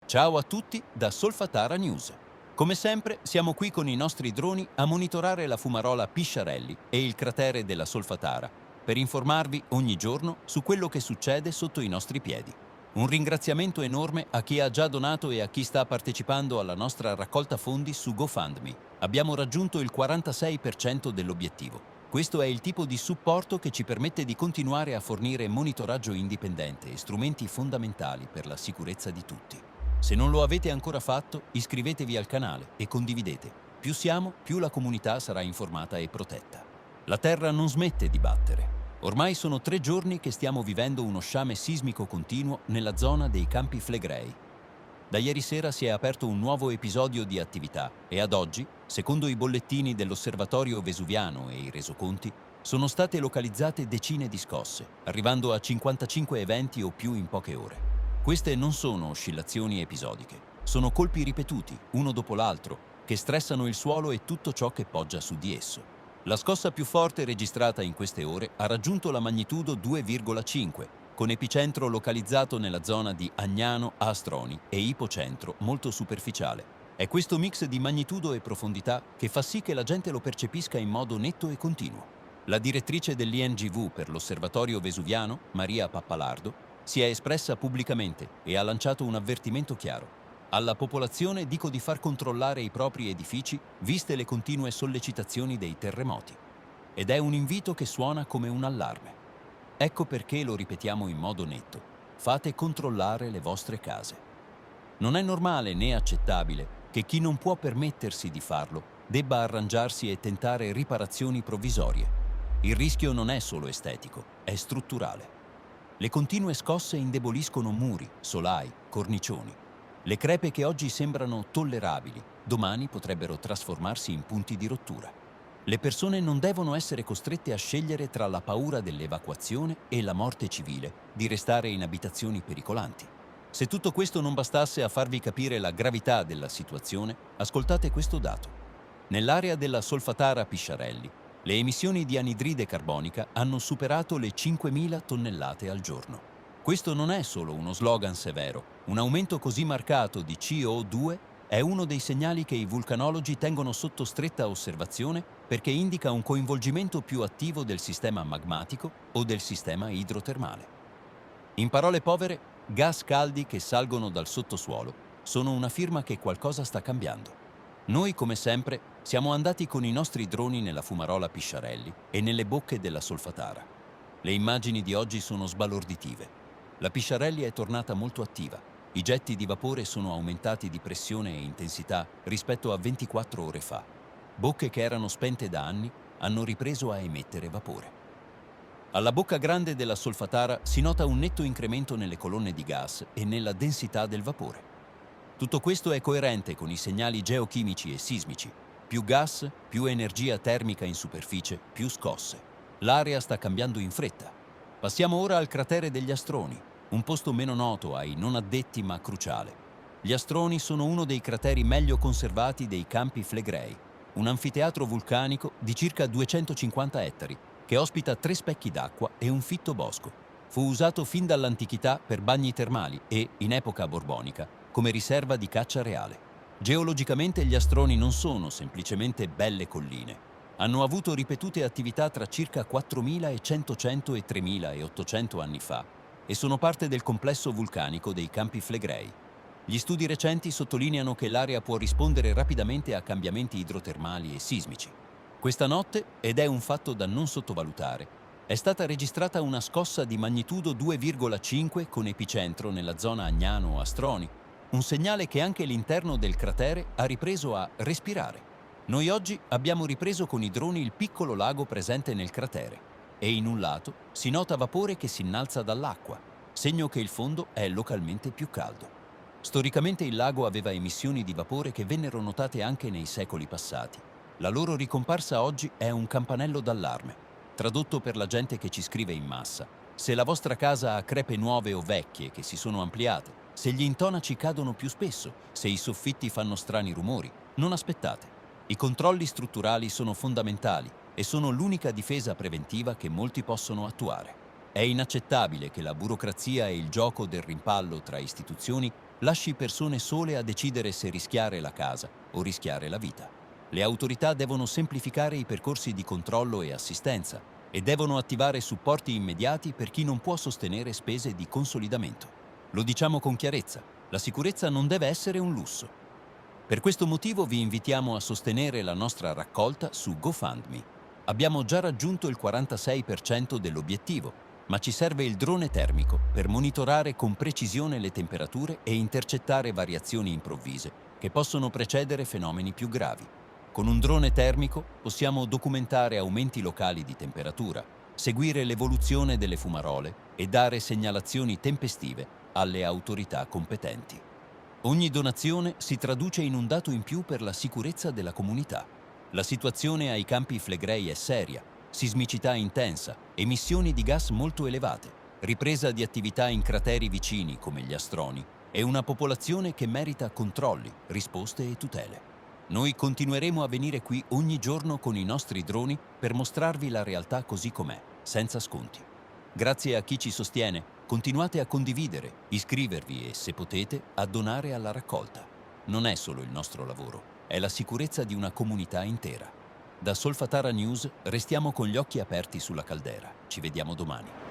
Ciao a tutti da Solfatara News. Come sempre siamo qui con i nostri droni a monitorare la fumarola Pisciarelli e il cratere della Solfatara per informarvi ogni giorno su quello che succede sotto i nostri piedi. Un ringraziamento enorme a chi ha già donato e a chi sta partecipando alla nostra raccolta fondi su GoFundMe. Abbiamo raggiunto il 46% dell'obiettivo. Questo è il tipo di supporto che ci permette di continuare a fornire monitoraggio indipendente e strumenti fondamentali per la sicurezza di tutti. Se non lo avete ancora fatto, iscrivetevi al canale e condividete. Più siamo, più la comunità sarà informata e protetta. La Terra non smette di battere. Ormai sono 3 giorni che stiamo vivendo uno sciame sismico continuo nella zona dei Campi Flegrei. Da ieri sera si è aperto un nuovo episodio di attività e ad oggi, secondo i bollettini dell'Osservatorio Vesuviano e i resoconti, sono state localizzate decine di scosse, arrivando a 55 eventi o più in poche ore. Queste non sono oscillazioni episodiche, sono colpi ripetuti, uno dopo l'altro, che stressano il suolo e tutto ciò che poggia su di esso. La scossa più forte registrata in queste ore ha raggiunto la magnitudo 2,5, con epicentro localizzato nella zona di Agnano a Astroni e ipocentro molto superficiale. È questo mix di magnitudo e profondità che fa sì che la gente lo percepisca in modo netto e continuo. La direttrice dell'INGV per l'Osservatorio Vesuviano, Maria Pappalardo, si è espressa pubblicamente e ha lanciato un avvertimento chiaro. Alla popolazione dico di far controllare i propri edifici viste le continue sollecitazioni dei terremoti. Ed è un invito che suona come un allarme. Ecco perché lo ripetiamo in modo netto. Fate controllare le vostre case. Non è normale né accettabile che chi non può permettersi di farlo debba arrangiarsi e tentare riparazioni provvisorie. Il rischio non è solo estetico, è strutturale. Le continue scosse indeboliscono muri, solai, cornicioni. Le crepe che oggi sembrano tollerabili, domani potrebbero trasformarsi in punti di rottura. Le persone non devono essere costrette a scegliere tra la paura dell'evacuazione e la morte civile di restare in abitazioni pericolanti. Se tutto questo non bastasse a farvi capire la gravità della situazione, ascoltate questo dato. Nell'area della Solfatara Pisciarelli, le emissioni di anidride carbonica hanno superato le 5.000 tonnellate al giorno. Questo non è solo uno slogan severo. Un aumento così marcato di CO2 è uno dei segnali che i vulcanologi tengono sotto stretta osservazione perché indica un coinvolgimento più attivo del sistema magmatico o del sistema idrotermale. In parole povere, gas caldi che salgono dal sottosuolo sono una firma che qualcosa sta cambiando. Noi, come sempre, siamo andati con i nostri droni nella fumarola Pisciarelli e nelle bocche della Solfatara. Le immagini di oggi sono sbalorditive. La Pisciarelli è tornata molto attiva. I getti di vapore sono aumentati di pressione e intensità rispetto a 24 ore fa. Bocche che erano spente da anni hanno ripreso a emettere vapore. Alla bocca grande della Solfatara si nota un netto incremento nelle colonne di gas e nella densità del vapore. Tutto questo è coerente con i segnali geochimici e sismici. Più gas, più energia termica in superficie, più scosse. L'area sta cambiando in fretta. Passiamo ora al cratere degli Astroni, un posto meno noto ai non addetti ma cruciale. Gli Astroni sono uno dei crateri meglio conservati dei Campi Flegrei, un anfiteatro vulcanico di circa 250 ettari che ospita 3 specchi d'acqua e un fitto bosco. Fu usato fin dall'antichità per bagni termali e, in epoca borbonica, come riserva di caccia reale. Geologicamente gli Astroni non sono semplicemente belle colline. Hanno avuto ripetute attività tra circa 4.100 e 3.800 anni fa e sono parte del complesso vulcanico dei Campi Flegrei. Gli studi recenti sottolineano che l'area può rispondere rapidamente a cambiamenti idrotermali e sismici. Questa notte, ed è un fatto da non sottovalutare, è stata registrata una scossa di magnitudo 2,5 con epicentro nella zona Agnano-Astroni, un segnale che anche l'interno del cratere ha ripreso a respirare. Noi oggi abbiamo ripreso con i droni il piccolo lago presente nel cratere e in un lato si nota vapore che si innalza dall'acqua, segno che il fondo è localmente più caldo. Storicamente il lago aveva emissioni di vapore che vennero notate anche nei secoli passati. La loro ricomparsa oggi è un campanello d'allarme. Tradotto per la gente che ci scrive in massa: se la vostra casa ha crepe nuove o vecchie che si sono ampliate, se gli intonaci cadono più spesso, se i soffitti fanno strani rumori, non aspettate. I controlli strutturali sono fondamentali e sono l'unica difesa preventiva che molti possono attuare. È inaccettabile che la burocrazia e il gioco del rimpallo tra istituzioni lasci persone sole a decidere se rischiare la casa o rischiare la vita. Le autorità devono semplificare i percorsi di controllo e assistenza e devono attivare supporti immediati per chi non può sostenere spese di consolidamento. Lo diciamo con chiarezza, la sicurezza non deve essere un lusso. Per questo motivo vi invitiamo a sostenere la nostra raccolta su GoFundMe. Abbiamo già raggiunto il 46% dell'obiettivo, ma ci serve il drone termico per monitorare con precisione le temperature e intercettare variazioni improvvise che possono precedere fenomeni più gravi. Con un drone termico possiamo documentare aumenti locali di temperatura, seguire l'evoluzione delle fumarole e dare segnalazioni tempestive alle autorità competenti. Ogni donazione si traduce in un dato in più per la sicurezza della comunità. La situazione ai campi Flegrei è seria, sismicità intensa, emissioni di gas molto elevate, ripresa di attività in crateri vicini come gli Astroni e una popolazione che merita controlli, risposte e tutele. Noi continueremo a venire qui ogni giorno con i nostri droni per mostrarvi la realtà così com'è, senza sconti. Grazie a chi ci sostiene, continuate a condividere, iscrivervi e, se potete, a donare alla raccolta. Non è solo il nostro lavoro, è la sicurezza di una comunità intera. Da Solfatara News restiamo con gli occhi aperti sulla caldera. Ci vediamo domani.